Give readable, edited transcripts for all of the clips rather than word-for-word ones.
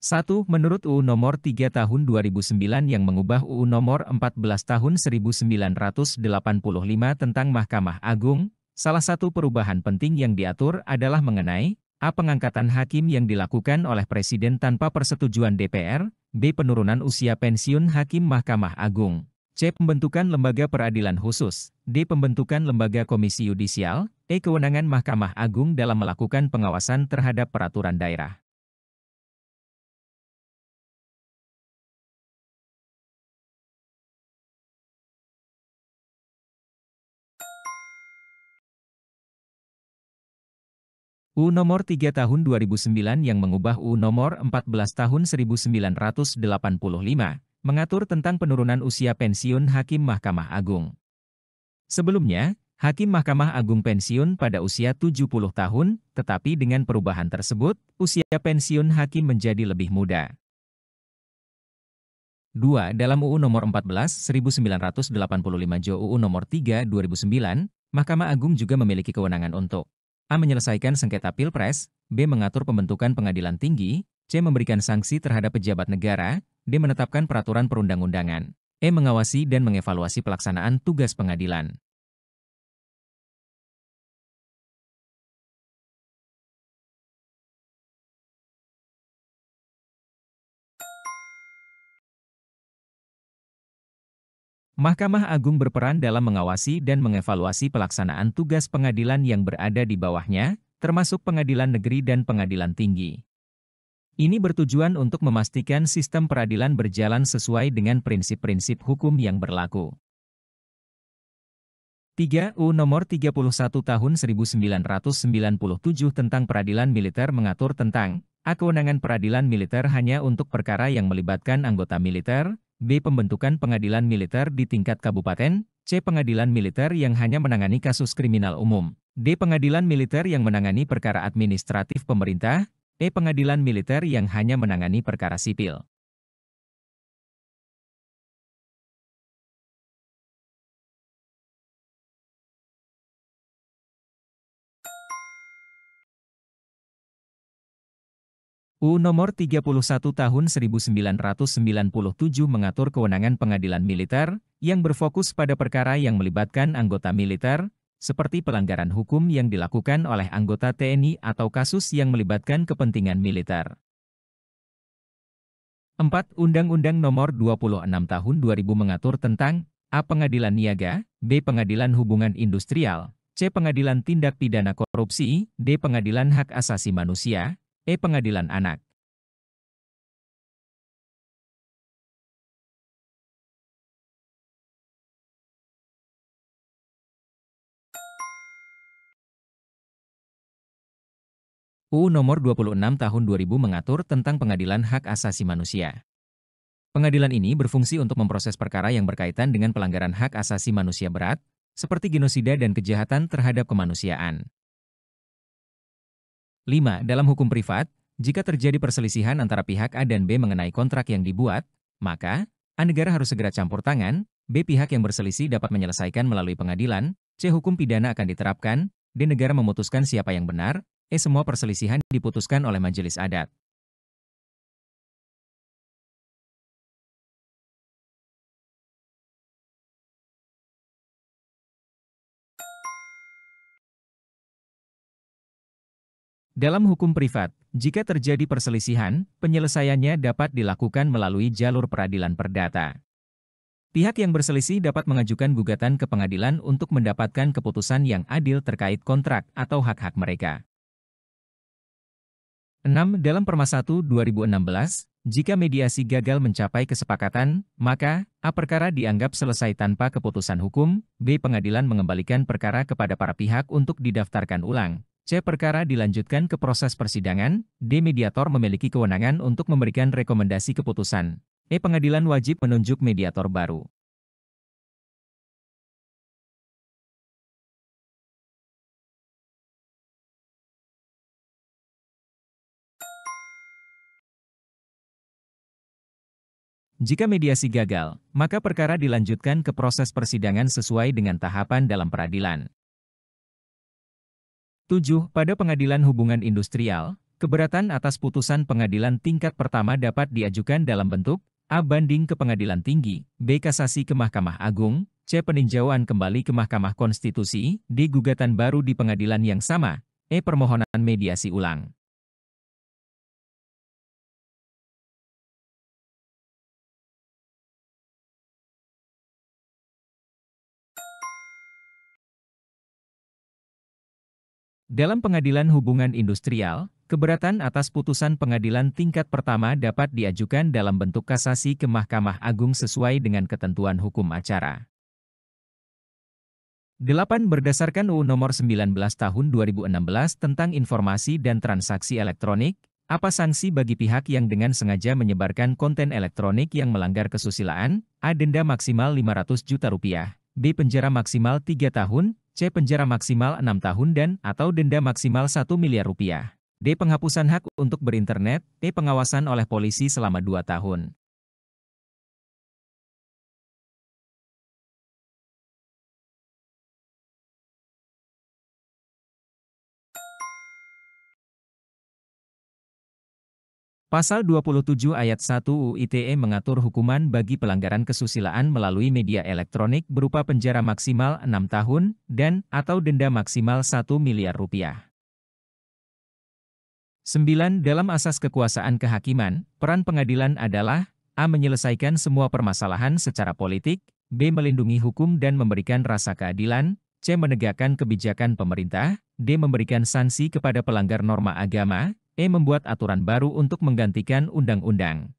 1. Menurut UU Nomor 3 Tahun 2009 yang mengubah UU Nomor 14 Tahun 1985 tentang Mahkamah Agung, salah satu perubahan penting yang diatur adalah mengenai A. Pengangkatan hakim yang dilakukan oleh Presiden tanpa persetujuan DPR, B. Penurunan usia pensiun hakim Mahkamah Agung, C. Pembentukan lembaga peradilan khusus, D. Pembentukan lembaga komisi yudisial, E. Kewenangan Mahkamah Agung dalam melakukan pengawasan terhadap peraturan daerah. UU Nomor 3 Tahun 2009 yang mengubah UU Nomor 14 Tahun 1985, mengatur tentang penurunan usia pensiun Hakim Mahkamah Agung. Sebelumnya, Hakim Mahkamah Agung pensiun pada usia 70 tahun, tetapi dengan perubahan tersebut, usia pensiun Hakim menjadi lebih muda. 2. Dalam UU Nomor 14 1985 Jo UU Nomor 3 2009, Mahkamah Agung juga memiliki kewenangan untuk A. Menyelesaikan sengketa Pilpres, B. Mengatur pembentukan pengadilan tinggi, C. Memberikan sanksi terhadap pejabat negara, D. Menetapkan peraturan perundang-undangan, E. Mengawasi dan mengevaluasi pelaksanaan tugas pengadilan. Mahkamah Agung berperan dalam mengawasi dan mengevaluasi pelaksanaan tugas pengadilan yang berada di bawahnya, termasuk pengadilan negeri dan pengadilan tinggi. Ini bertujuan untuk memastikan sistem peradilan berjalan sesuai dengan prinsip-prinsip hukum yang berlaku. 3. UU Nomor 31 Tahun 1997 tentang Peradilan Militer mengatur tentang A. Kewenangan peradilan militer hanya untuk perkara yang melibatkan anggota militer, B. Pembentukan pengadilan militer di tingkat kabupaten, C. Pengadilan militer yang hanya menangani kasus kriminal umum, D. Pengadilan militer yang menangani perkara administratif pemerintah, E. Pengadilan militer yang hanya menangani perkara sipil. UU Nomor 31 Tahun 1997 mengatur kewenangan pengadilan militer, yang berfokus pada perkara yang melibatkan anggota militer, seperti pelanggaran hukum yang dilakukan oleh anggota TNI atau kasus yang melibatkan kepentingan militer. 4. Undang-Undang Nomor 26 Tahun 2000 mengatur tentang A. Pengadilan niaga, B. Pengadilan hubungan industrial, C. Pengadilan tindak pidana korupsi, D. Pengadilan hak asasi manusia, E. Pengadilan anak. UU Nomor 26 Tahun 2000 mengatur tentang Pengadilan Hak Asasi Manusia. Pengadilan ini berfungsi untuk memproses perkara yang berkaitan dengan pelanggaran hak asasi manusia berat, seperti genosida dan kejahatan terhadap kemanusiaan. 5. Dalam hukum privat, jika terjadi perselisihan antara pihak A dan B mengenai kontrak yang dibuat, maka A. Negara harus segera campur tangan, B. Pihak yang berselisih dapat menyelesaikan melalui pengadilan, C. Hukum pidana akan diterapkan, D. Negara memutuskan siapa yang benar, E. Semua perselisihan diputuskan oleh majelis adat. Dalam hukum privat, jika terjadi perselisihan, penyelesaiannya dapat dilakukan melalui jalur peradilan perdata. Pihak yang berselisih dapat mengajukan gugatan ke pengadilan untuk mendapatkan keputusan yang adil terkait kontrak atau hak-hak mereka. 6. Dalam Perma 1 2016, jika mediasi gagal mencapai kesepakatan, maka A. Perkara dianggap selesai tanpa keputusan hukum, B. Pengadilan mengembalikan perkara kepada para pihak untuk didaftarkan ulang, C. Perkara dilanjutkan ke proses persidangan, D. Mediator memiliki kewenangan untuk memberikan rekomendasi keputusan, E. Pengadilan wajib menunjuk mediator baru. Jika mediasi gagal, maka perkara dilanjutkan ke proses persidangan sesuai dengan tahapan dalam peradilan. 7. Pada pengadilan hubungan industrial, Keberatan atas putusan pengadilan tingkat pertama dapat diajukan dalam bentuk A. Banding ke Pengadilan Tinggi, B. Kasasi ke Mahkamah Agung, C. Peninjauan kembali ke Mahkamah Konstitusi, D. Gugatan baru di pengadilan yang sama, E. Permohonan mediasi ulang. Dalam pengadilan hubungan industrial, keberatan atas putusan pengadilan tingkat pertama dapat diajukan dalam bentuk kasasi ke Mahkamah Agung sesuai dengan ketentuan hukum acara. 8. Berdasarkan UU Nomor 19 Tahun 2016 tentang Informasi dan Transaksi Elektronik, apa sanksi bagi pihak yang dengan sengaja menyebarkan konten elektronik yang melanggar kesusilaan? A. Denda maksimal Rp500 juta, B. Penjara maksimal 3 tahun, C. Penjara maksimal 6 tahun dan atau denda maksimal Rp1 miliar. D. Penghapusan hak untuk berinternet, E. Pengawasan oleh polisi selama 2 tahun. Pasal 27 ayat 1 UU ITE mengatur hukuman bagi pelanggaran kesusilaan melalui media elektronik berupa penjara maksimal 6 tahun dan atau denda maksimal Rp1 miliar. 9. Dalam asas kekuasaan kehakiman, peran pengadilan adalah A. Menyelesaikan semua permasalahan secara politik, B. Melindungi hukum dan memberikan rasa keadilan, C. Menegakkan kebijakan pemerintah, D. Memberikan sanksi kepada pelanggar norma agama, E. Membuat aturan baru untuk menggantikan undang-undang.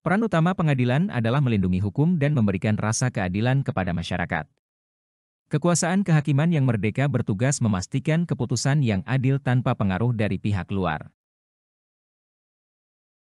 Peran utama pengadilan adalah melindungi hukum dan memberikan rasa keadilan kepada masyarakat. Kekuasaan kehakiman yang merdeka bertugas memastikan keputusan yang adil tanpa pengaruh dari pihak luar.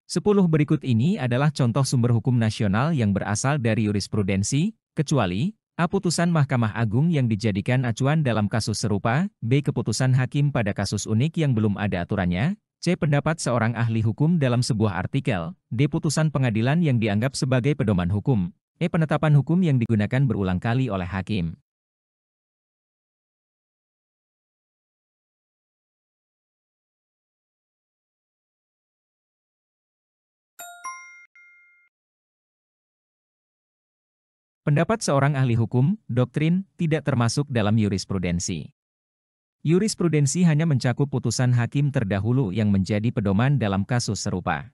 10 berikut ini adalah contoh sumber hukum nasional yang berasal dari jurisprudensi, kecuali A. Putusan Mahkamah Agung yang dijadikan acuan dalam kasus serupa, B. Keputusan hakim pada kasus unik yang belum ada aturannya, C. Pendapat seorang ahli hukum dalam sebuah artikel, D. Putusan pengadilan yang dianggap sebagai pedoman hukum, E. Penetapan hukum yang digunakan berulang kali oleh hakim. Pendapat seorang ahli hukum, doktrin, tidak termasuk dalam jurisprudensi. Jurisprudensi hanya mencakup putusan hakim terdahulu yang menjadi pedoman dalam kasus serupa.